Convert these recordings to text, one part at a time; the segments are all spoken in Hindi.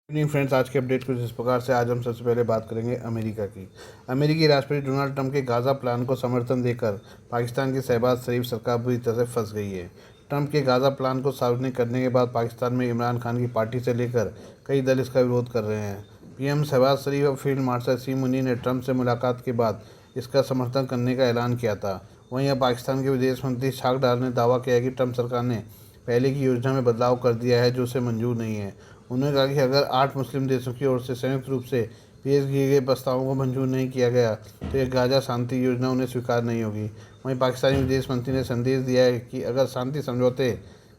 इवनिंग फ्रेंड्स, आज के अपडेट कुछ इस प्रकार से। आज हम सबसे पहले बात करेंगे अमेरिका की। अमेरिकी राष्ट्रपति डोनाल्ड ट्रंप के गाज़ा प्लान को समर्थन देकर पाकिस्तान की शहबाज शरीफ सरकार बुरी तरह से फंस गई है। ट्रंप के गाज़ा प्लान को सार्वजनिक करने के बाद पाकिस्तान में इमरान खान की पार्टी से लेकर कई दल इसका विरोध कर रहे हैं। पीएम शहबाज शरीफ और फील्ड मार्शल असीम मुनीर ने ट्रंप से मुलाकात के बाद इसका समर्थन करने का ऐलान किया था। वहीं अब पाकिस्तान के विदेश मंत्री शाह डार ने दावा किया है कि ट्रंप सरकार ने पहले की योजना में बदलाव कर दिया है जो उसे मंजूर नहीं है। उन्होंने कहा कि अगर 8 मुस्लिम देशों की ओर से संयुक्त रूप से पेश किए गए प्रस्तावों को मंजूर नहीं किया गया तो यह गाज़ा शांति योजना उन्हें स्वीकार नहीं होगी। वहीं पाकिस्तानी विदेश मंत्री ने संदेश दिया है कि अगर शांति समझौते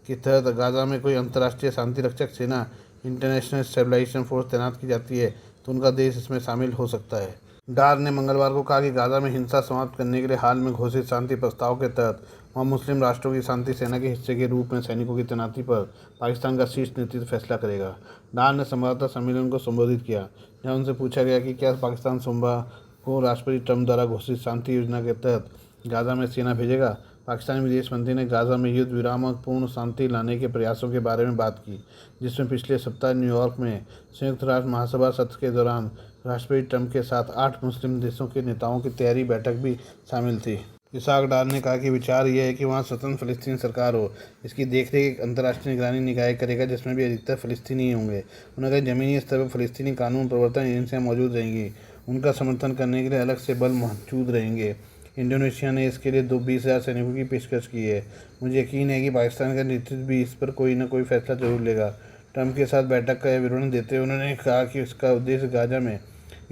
के तहत गाज़ा में कोई अंतर्राष्ट्रीय शांति रक्षक सेना इंटरनेशनल स्टेबलाइजेशन फोर्स तैनात की जाती है तो उनका देश इसमें शामिल हो सकता है। डार ने मंगलवार को कहा कि गाज़ा में हिंसा समाप्त करने के लिए हाल में घोषित शांति प्रस्ताव के तहत वहाँ मुस्लिम राष्ट्रों की शांति सेना के हिस्से के रूप में सैनिकों की तैनाती पर पाकिस्तान का शीर्ष नेतृत्व फैसला करेगा। डार ने संवाददाता सम्मेलन को संबोधित किया, जहाँ उनसे पूछा गया कि क्या पाकिस्तान सोमवार को राष्ट्रपति ट्रंप द्वारा घोषित शांति योजना के तहत गाज़ा में सेना भेजेगा। पाकिस्तानी विदेश मंत्री ने गाज़ा में युद्ध विराम और पूर्ण शांति लाने के प्रयासों के बारे में बात की, जिसमें पिछले सप्ताह न्यूयॉर्क में संयुक्त राष्ट्र महासभा सत्र के दौरान राष्ट्रपति ट्रंप के साथ 8 मुस्लिम देशों के नेताओं की तैयारी बैठक भी शामिल थी। इसाक डार ने कहा कि विचार यह है कि वहाँ स्वतंत्र फ़लस्तीन सरकार हो। इसकी देखरेख एक अंतर्राष्ट्रीय निगरानी निकाय करेगा जिसमें भी अधिकतर फ़लस्तीनी होंगे। उन्होंने कहा ज़मीनी स्तर पर फ़लस्तीनी कानून प्रवर्तन एजेंसियाँ मौजूद रहेंगी, उनका समर्थन करने के लिए अलग से बल मौजूद रहेंगे। इंडोनेशिया ने इसके लिए 20,000 सैनिकों की पेशकश की है। मुझे यकीन है कि पाकिस्तान का नेतृत्व भी इस पर कोई न कोई फैसला जरूर लेगा। ट्रंप के साथ बैठक का विवरण देते हुए उन्होंने कहा कि इसका उद्देश्य गाज़ा में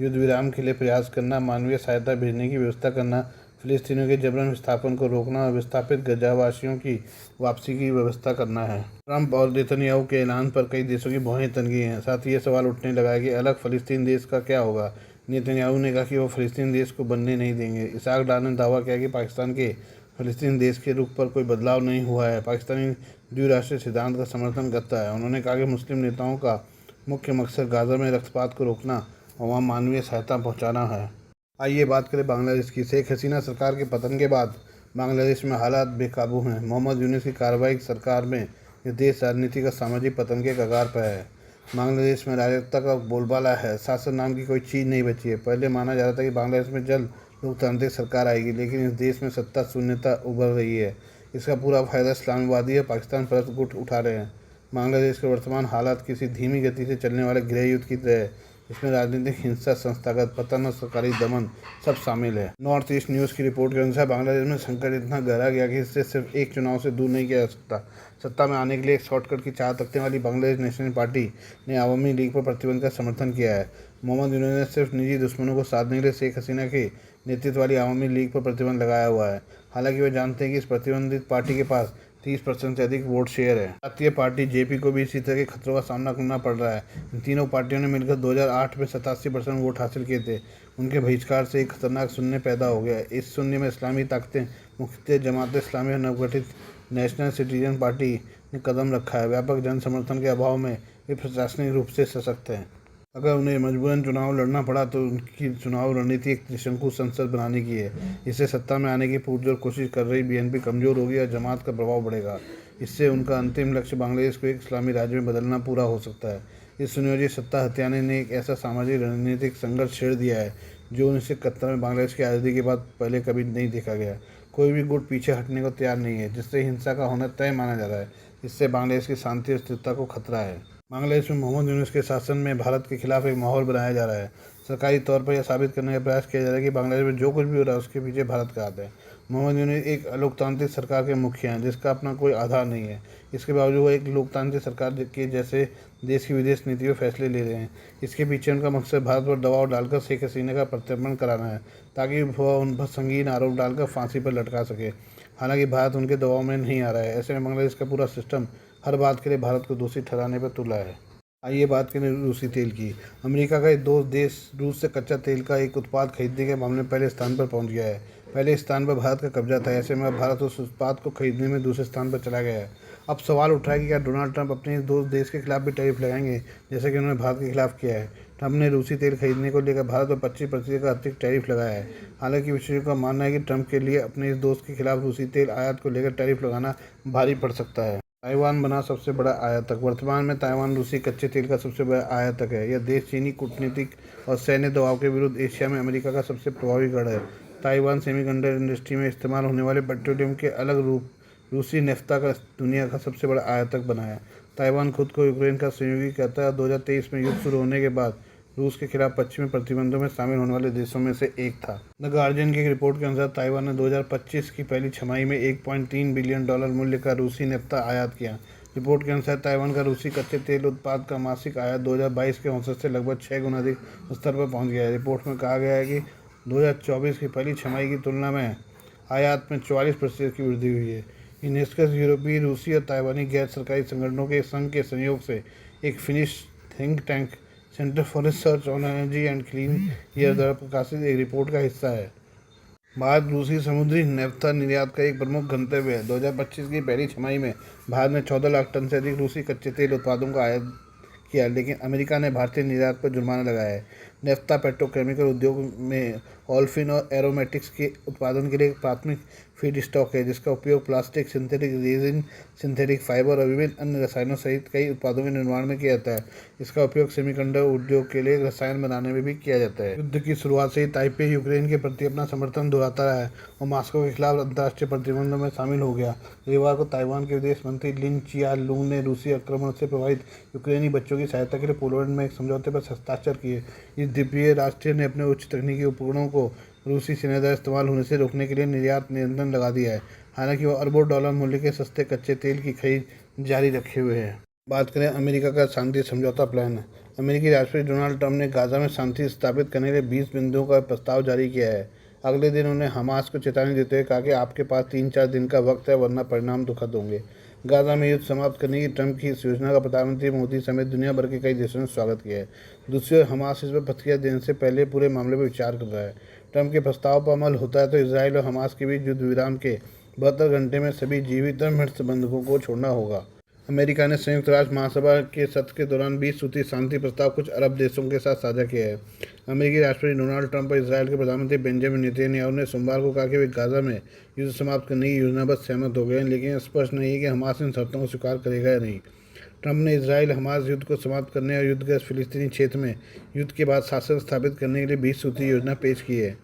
युद्ध विराम के लिए प्रयास करना, मानवीय सहायता भेजने की व्यवस्था करना, फ़िलिस्तीनियों के जबरन विस्थापन को रोकना और विस्थापित गजावासियों की वापसी की व्यवस्था करना है। ट्रंप और नेतन्याहू के ऐलान पर कई देशों की भौहें तन गई हैं। साथ ही ये सवाल उठने लगा है कि अलग फ़लस्तीन देश का क्या होगा। नेतन्याहू ने कहा कि वो फ़लस्तीन देश को बनने नहीं देंगे। इसाक डार ने दावा किया कि पाकिस्तान के फ़लस्तीन देश के रुख पर कोई बदलाव नहीं हुआ है। पाकिस्तानी द्विराष्ट्रीय सिद्धांत का समर्थन करता है। उन्होंने कहा कि मुस्लिम नेताओं का मुख्य मकसद गाज़ा में रक्तपात को रोकना और वहाँ मानवीय सहायता पहुँचाना है। आइए बात करें बांग्लादेश की। शेख हसीना सरकार के पतन के बाद बांग्लादेश में हालात बेकाबू हैं। मोहम्मद यूनुस की कार्रवाई सरकार में यह देश राजनीतिक और सामाजिक पतन के कगार पर है। बांग्लादेश में राजकता का बोलबाला है। शासन नाम की कोई चीज़ नहीं बची है। पहले माना जाता था कि बांग्लादेश में जल्द लोकतांत्रिक सरकार आएगी, लेकिन इस देश में सत्ता शून्यता उभर रही है। इसका पूरा फायदा इस्लामाबादी और पाकिस्तान परस्त गुट उठा रहे हैं। बांग्लादेश के वर्तमान हालात किसी धीमी गति से चलने वाले गृह युद्ध की तरह है, इसमें राजनीतिक हिंसा, संस्थागत पतन और सरकारी दमन सब शामिल है। नॉर्थ ईस्ट न्यूज़ की रिपोर्ट के अनुसार बांग्लादेश में संकट इतना गहरा गया कि इससे सिर्फ एक चुनाव से दूर नहीं किया जा सकता। सत्ता में आने के लिए एक शॉर्टकट की चाहत रखने वाली बांग्लादेश नेशनल पार्टी ने आवामी लीग पर प्रतिबंध का समर्थन किया है। मोहम्मद यूनुस ने सिर्फ निजी दुश्मनों को साधने के लिए शेख हसीना के नेतृत्व वाली आवामी लीग पर प्रतिबंध लगाया हुआ है। हालांकि वे जानते हैं कि इस प्रतिबंधित पार्टी के पास 30% से अधिक वोट शेयर है। जातीय पार्टी जेपी को भी इसी तरह के खतरों का सामना करना पड़ रहा है। इन तीनों पार्टियों ने मिलकर 2008 में 87% वोट हासिल किए थे। उनके बहिष्कार से एक खतरनाक शून्य पैदा हो गया। इस शून्य में इस्लामी ताकतें, मुख्यतः जमात इस्लामी और नवगठित नेशनल सिटीजन पार्टी ने कदम रखा है। व्यापक जन समर्थन के अभाव में वे प्रशासनिक रूप से सशक्त हैं। अगर उन्हें मजबूरन चुनाव लड़ना पड़ा तो उनकी चुनाव रणनीति एक त्रिशंकु संसद बनाने की है। इससे सत्ता में आने की पुरजोर कोशिश कर रही बीएनपी कमज़ोर होगी और जमात का प्रभाव बढ़ेगा। इससे उनका अंतिम लक्ष्य बांग्लादेश को एक इस्लामी राज्य में बदलना पूरा हो सकता है। इस सुनियोजित सत्ता हथियाने ने एक ऐसा सामाजिक रणनीतिक संघर्ष छेड़ दिया है जो 1971 में बांग्लादेश की आज़ादी के बाद पहले कभी नहीं देखा गया। कोई भी गुट पीछे हटने को तैयार नहीं है, जिससे हिंसा का होना तय माना जा रहा है। इससे बांग्लादेश की शांति और स्थिरता को खतरा है। बांग्लादेश में मोहम्मद यूनुस के शासन में भारत के खिलाफ एक माहौल बनाया जा रहा है। सरकारी तौर पर यह साबित करने का प्रयास किया जा रहा है कि बांग्लादेश में जो कुछ भी हो रहा है उसके पीछे भारत का हाथ है। मोहम्मद यूनुस एक लोकतांत्रिक सरकार के मुखिया हैं जिसका अपना कोई आधार नहीं है। इसके बावजूद वो एक लोकतांत्रिक सरकार के जैसे देश की विदेश नीति पर फैसले ले रहे हैं। इसके पीछे उनका मकसद भारत पर दबाव डालकर शेख हसीना का प्रत्यर्पण कराना है, ताकि वह उन पर संगीन आरोप डालकर फांसी पर लटका सके। हालांकि भारत उनके दबाव में नहीं आ रहा है। ऐसे में बांग्लादेश का पूरा सिस्टम हर बात के लिए भारत को दोषी ठहराने पर तुला है। आइए बात करें रूसी तेल की। अमेरिका का एक दोस्त देश रूस से कच्चा तेल का एक उत्पाद खरीदने के मामले में पहले स्थान पर पहुंच गया है। पहले स्थान पर भारत का कब्जा था। ऐसे में अब भारत उस उत्पाद को खरीदने में दूसरे स्थान पर चला गया है। अब सवाल उठ रहा है कि क्या डोनाल्ड ट्रंप अपने इस दोस्त देश के खिलाफ भी टैरिफ लगाएंगे, जैसे कि उन्होंने भारत के खिलाफ किया है। ट्रंप ने रूसी तेल खरीदने को लेकर भारत पर 25% का अतिरिक्त टैरिफ लगाया है। हालांकि विशेषज्ञों का मानना है कि ट्रंप के लिए अपने इस दोस्त के खिलाफ रूसी तेल आयात को लेकर टैरिफ लगाना भारी पड़ सकता है। ताइवान बना सबसे बड़ा आयातक। वर्तमान में ताइवान रूसी कच्चे तेल का सबसे बड़ा आयातक है। यह देश चीनी कूटनीतिक और सैन्य दबाव के विरुद्ध एशिया में अमेरिका का सबसे प्रभावी गढ़ है। ताइवान सेमीकंडक्टर इंडस्ट्री में इस्तेमाल होने वाले पेट्रोलियम के अलग रूप रूसी नेफ्ता का दुनिया का सबसे बड़ा आयातक बना है। ताइवान खुद को यूक्रेन का सहयोगी कहता है और 2023 में युद्ध शुरू होने के बाद रूस के खिलाफ पश्चिमी प्रतिबंधों में शामिल होने वाले देशों में से एक था। द गार्जियन की एक रिपोर्ट के अनुसार ताइवान ने 2025 की पहली छमाही में $1.3 बिलियन मूल्य का रूसी नेफ्ता आयात किया। रिपोर्ट के अनुसार ताइवान का रूसी कच्चे तेल उत्पाद का मासिक आयात 2022 के औसत से लगभग 6 गुना अधिक स्तर पर पहुंच गया है। रिपोर्ट में कहा गया है कि 2024 की पहली छमाही की तुलना में आयात में 44% की वृद्धि हुई है। ये निष्कर्ष यूरोपीय, रूसी और ताइवानी गैर सरकारी संगठनों के संघ के संयोग से एक finish think tank centre for research on energy and clean air द्वारा प्रकाशित एक रिपोर्ट का हिस्सा है। भारत रूसी समुद्री नेफ्ता निर्यात का एक प्रमुख गंतव्य है। 2025 की पहली छमाही में भारत ने 14 लाख टन से अधिक रूसी कच्चे तेल उत्पादों का आयात किया, लेकिन अमेरिका ने भारतीय निर्यात पर जुर्माना लगाया है। नेफ्ता पेट्रोकेमिकल उद्योग में ओल्फिन और एरोमेटिक्स के उत्पादन के लिए एक प्राथमिक फीड स्टॉक है, जिसका उपयोग plastic, synthetic resin, synthetic fibre और विभिन्न अन्य रसायनों सहित कई उत्पादों के निर्माण में किया जाता है। इसका उपयोग सेमीकंडक्टर उद्योग के लिए रसायन बनाने में भी किया जाता है। युद्ध की शुरुआत से ही ताइपे यूक्रेन के प्रति अपना समर्थन दोहराता रहा है और मॉस्को के खिलाफ अंतर्राष्ट्रीय प्रतिबंधों में शामिल हो गया। रविवार को ताइवान के विदेश मंत्री लिन चिया-लुंग ने रूसी आक्रमण से प्रभावित यूक्रेनी बच्चों की सहायता के लिए पोलैंड में एक समझौते पर हस्ताक्षर किए। इस द्वीपीय राष्ट्र ने अपने उच्च तकनीकी उपकरणों को रूसी सेना द्वारा इस्तेमाल होने से रोकने के लिए निर्यात नियंत्रण लगा दिया है। हालांकि वह अरबों डॉलर मूल्य के सस्ते कच्चे तेल की खरीद जारी रखे हुए है। बात करें अमेरिका का शांति समझौता प्लान। अमेरिकी राष्ट्रपति डोनाल्ड ट्रंप ने गाजा में शांति स्थापित करने के लिए 20 बिंदुओं का प्रस्ताव जारी किया है। अगले दिन उन्होंने हमास को चेतावनी देते हुए कहा कि आपके पास 3-4 दिन का वक्त है, वरना परिणाम दुखद होंगे। गाजा में युद्ध समाप्त करने की ट्रंप की इस योजना का प्रधानमंत्री मोदी समेत दुनिया भर के कई देशों ने स्वागत किया है। दूसरी ओर हमास इस पर प्रतिक्रिया देने से पहले पूरे मामले पर विचार कर रहा है। ट्रंप के प्रस्ताव पर अमल होता है तो इजराइल और हमास के बीच युद्ध विराम के 72 घंटे में सभी जीवित और मृत बंधकों को छोड़ना होगा। अमेरिका ने संयुक्त राष्ट्र महासभा के सत्र के दौरान 20 सूत्री शांति प्रस्ताव कुछ अरब देशों के साथ साझा किया है। अमेरिकी राष्ट्रपति डोनाल्ड ट्रंप और इजराइल के प्रधानमंत्री बेंजामिन नेतन्याहू ने सोमवार को कहा कि वे गाजा में युद्ध समाप्त करने की योजना पर सहमत हो गए हैं, लेकिन स्पष्ट नहीं है कि हमास इन शर्तों को स्वीकार करेगा या नहीं। ट्रंप ने इजराइल हमास युद्ध को समाप्त करने और युद्धग्रस्त फिलिस्तीनी क्षेत्र में युद्ध के बाद शासन स्थापित करने के लिए 20 सूत्री योजना पेश की है।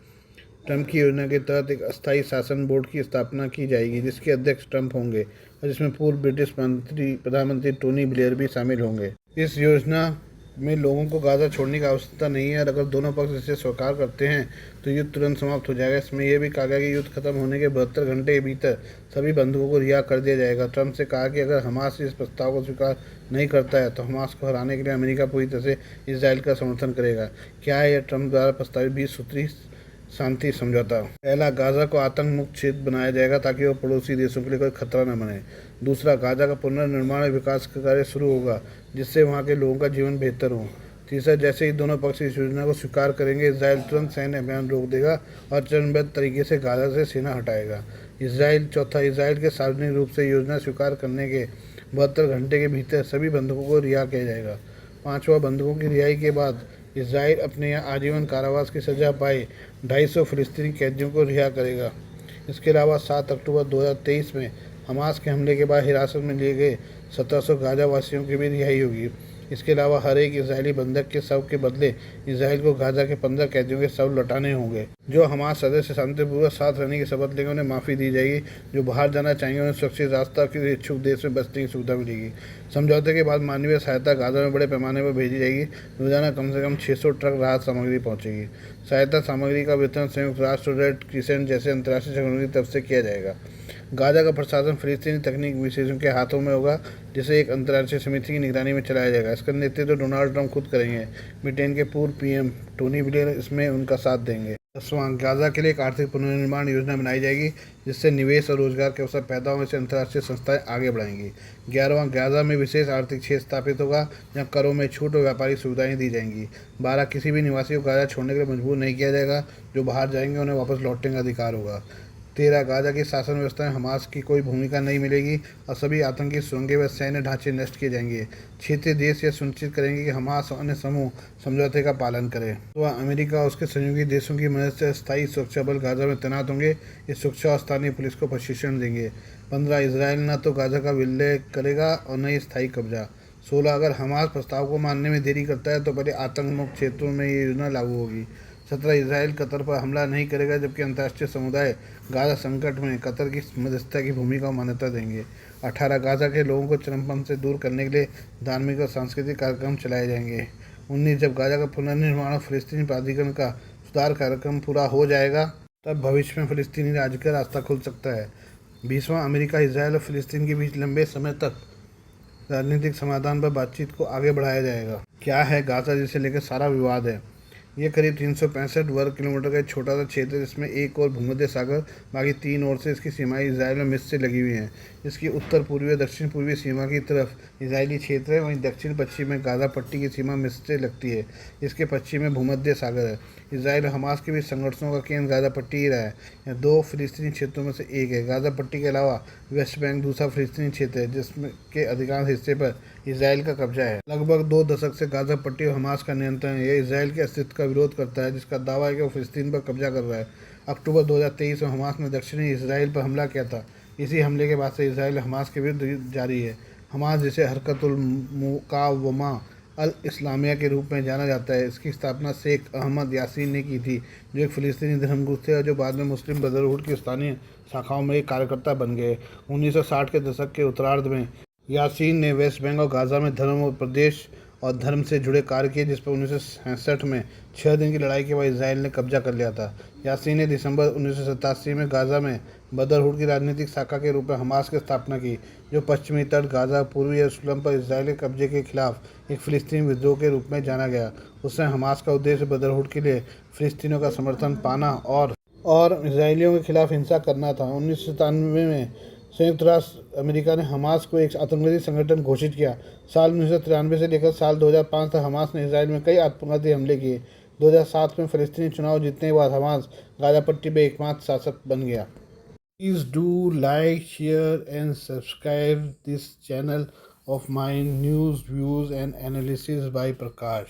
ट्रंप की योजना के तहत एक अस्थायी शासन बोर्ड की स्थापना की जाएगी, जिसके अध्यक्ष ट्रंप होंगे और जिसमें पूर्व ब्रिटिश प्रधानमंत्री टोनी ब्लेयर भी शामिल होंगे। इस योजना में लोगों को गाजा छोड़ने की आवश्यकता नहीं है और अगर दोनों पक्ष इसे स्वीकार करते हैं तो युद्ध तुरंत समाप्त हो जाएगा। इसमें यह भी कहा गया कि युद्ध खत्म होने के 72 घंटे के भीतर सभी बंधकों को रिहा कर दिया जाएगा। ट्रंप से कहा कि अगर हमास इस प्रस्ताव को स्वीकार नहीं करता है तो हमास को हराने के लिए अमेरिका पूरी तरह से इजराइल का समर्थन करेगा। क्या है यह ट्रंप द्वारा प्रस्तावित 20 सूत्री शांति समझौता? पहला, गाजा को आतंक मुक्त क्षेत्र बनाया जाएगा ताकि वह पड़ोसी देशों के लिए कोई खतरा न बने। दूसरा, गाजा का पुनर्निर्माण और विकास का कार्य शुरू होगा, जिससे वहां के लोगों का जीवन बेहतर हो। तीसरा, जैसे ही दोनों पक्ष इस योजना को स्वीकार करेंगे, इजराइल तुरंत सैन्य अभियान रोक देगा और चरणबद्ध तरीके से गाजा से सेना हटाएगा। चौथा, इजराइल के सार्वजनिक रूप से योजना स्वीकार करने के 72 घंटे के भीतर सभी बंधकों को रिहा किया जाएगा। पांचवा, बंधकों की रिहाई के बाद इजराइल अपने यहाँ आजीवन कारावास की सजा पाए 250 फिलिस्तीनी कैदियों को रिहा करेगा। इसके अलावा 7 अक्टूबर 2023 में हमास के हमले के बाद हिरासत में लिए गए 1700 गाजा वासियों की भी रिहाई होगी। इसके अलावा हर एक इजरायली बंधक के शव के बदले इजराइल को गाजा के 15 कैदियों के शव लौटाने होंगे। जो हमास सदस्य शांतिपूर्वक साथ रहने की शपथ लेंगे उन्हें माफ़ी दी जाएगी। जो बाहर जाना चाहेंगे उन्हें सुरक्षित रास्ता किसी इच्छुक देश में बसने की सुविधा मिलेगी। समझौते के बाद मानवीय सहायता गाजा में बड़े पैमाने पर भेजी जाएगी। रोजाना कम से कम 600 ट्रक राहत सामग्री पहुंचेगी। सहायता सामग्री का वितरण संयुक्त राष्ट्र, रेड क्रिसेंट जैसे अंतर्राष्ट्रीय संगठनों की तरफ से किया जाएगा। गाजा का प्रशासन फिलिस्तीनी तकनीक विशेषज्ञों के हाथों में होगा, जिसे एक अंतर्राष्ट्रीय समिति की निगरानी में चलाया जाएगा। इसका नेतृत्व डोनाल्ड ट्रंप खुद करेंगे। ब्रिटेन के पूर्व पीएम टोनी ब्लेयर इसमें उनका साथ देंगे। 10वां, गाजा के लिए एक आर्थिक पुनर्निर्माण योजना बनाई जाएगी, जिससे निवेश और रोजगार के अवसर पैदा होने से अंतर्राष्ट्रीय संस्थाएं आगे बढ़ाएंगी। 11वां, गाजा में विशेष आर्थिक क्षेत्र स्थापित होगा, जहां करों में छूट और व्यापारिक सुविधाएं दी जाएंगी। 12, किसी भी निवासी को गाजा छोड़ने के लिए मजबूर नहीं किया जाएगा। जो बाहर जाएंगे उन्हें वापस लौटने का अधिकार होगा। 13 गाजा की शासन व्यवस्था में हमास की कोई भूमिका नहीं मिलेगी और सभी आतंकी सुरंगें व सैन्य ढांचे नष्ट किए जाएंगे। क्षेत्रीय देश यह सुनिश्चित करेंगे कि हमास और अन्य समूह समझौते का पालन करें। तो अमेरिका और उसके सहयोगी देशों की मदद से स्थायी सुरक्षा बल गाजा में तैनात होंगे। ये सुरक्षा और स्थानीय पुलिस को प्रशिक्षण देंगे। 15 इसराइल न तो गाजा का विलय करेगा और न ही स्थायी कब्जा। 16 अगर हमास प्रस्ताव को मानने में देरी करता है तो पहले आतंक मुक्त क्षेत्रों में ये योजना लागू होगी। 17 इसराइल कतर पर हमला नहीं करेगा जबकि अंतर्राष्ट्रीय समुदाय गाजा संकट में कतर की मध्यस्थता की भूमिका को मान्यता देंगे। 18 गाजा के लोगों को चरमपंथ से दूर करने के लिए धार्मिक और सांस्कृतिक कार्यक्रम चलाए जाएंगे। 19 जब गाजा का पुनर्निर्माण और फिलिस्तीनी प्राधिकरण का सुधार कार्यक्रम पूरा हो जाएगा तब भविष्य में फिलिस्तीनी राज्य का रास्ता खुल सकता है। 20वां अमेरिका इसराइल और फिलिस्तीन के बीच लंबे समय तक राजनीतिक समाधान पर बातचीत को आगे बढ़ाया जाएगा। क्या है गाजा जिसे लेकर सारा विवाद है? ये करीब 365 वर्ग किलोमीटर का एक छोटा सा क्षेत्र है जिसमें एक और भूमध्य सागर, बाकी 3 ओर से इसकी सीमाएं इसराइल और मिस्र से लगी हुई हैं। इसकी उत्तर पूर्वी और दक्षिण पूर्वी सीमा की तरफ इसराइली क्षेत्र है, वहीं दक्षिण पश्चिम में गाजा पट्टी की सीमा मिस्र से लगती है। इसके पश्चिम में भूमध्य सागर है। इसराइल और हमास के बीच संघर्षों का केंद्र गाजा पट्टी ही रहा है। यह 2 फिलिस्तीनी क्षेत्रों में से एक है। गाजा पट्टी के अलावा वेस्ट बैंक दूसरा फिलिस्तीनी क्षेत्र है जिसमें के अधिकांश हिस्से पर इसराइल का कब्जा है। लगभग 2 दशक से गाजा पट्टी और हमास का नियंत्रण है। यह इसराइल के अस्तित्व का विरोध करता है जिसका दावा है कि वो फिलिस्तीन पर कब्जा कर रहा है। अक्टूबर 2023 में हमास ने दक्षिणी इसराइल पर हमला किया था। इसी हमले के बाद से इसराइल हमास के विरुद्ध जारी है। हमास जिसे हरकतुल मुकावमा अल इस्लामिया के रूप में जाना जाता है, इसकी स्थापना शेख अहमद यासीन ने की थी जो एक फ़िलिस्तीनी धर्मगुरु थे और जो बाद में मुस्लिम ब्रदरहुड की स्थानीय शाखाओं में एक कार्यकर्ता बन गए। 1960 के दशक के उत्तरार्ध में यासीन ने वेस्ट बैंक और गाजा में धर्म और प्रदेश और धर्म से जुड़े कार्य किए जिस पर 1967 में 6 दिन की लड़ाई के बाद इसराइल ने कब्जा कर लिया था। यासीन ने दिसंबर 1987 में गाजा में ब्रदरहुड की राजनीतिक शाखा के रूप में हमास की स्थापना की जो पश्चिमी तट, गाजा, पूर्वी यरूशलेम पर इसराइली कब्जे के खिलाफ एक फ़िलिस्तीनी विद्रोह के रूप में जाना गया। उस समय हमास का उद्देश्य ब्रदरहुड के लिए फ़िलिस्तीनियों का समर्थन पाना और इसराइलियों के खिलाफ हिंसा करना था। 1997 में संयुक्त राष्ट्र अमेरिका ने हमास को एक आतंकवादी संगठन घोषित किया। साल 1993 से लेकर साल 2005 तक हमास ने इसराइल में कई आतंकवादी हमले किए। 2007 में फ़िलिस्तीनी चुनाव जीतने के बाद हमास गाजा पट्टी पर एकमात्र शासक बन गया। Please do like, share and subscribe this channel of mine, news, views and analysis by Prakash.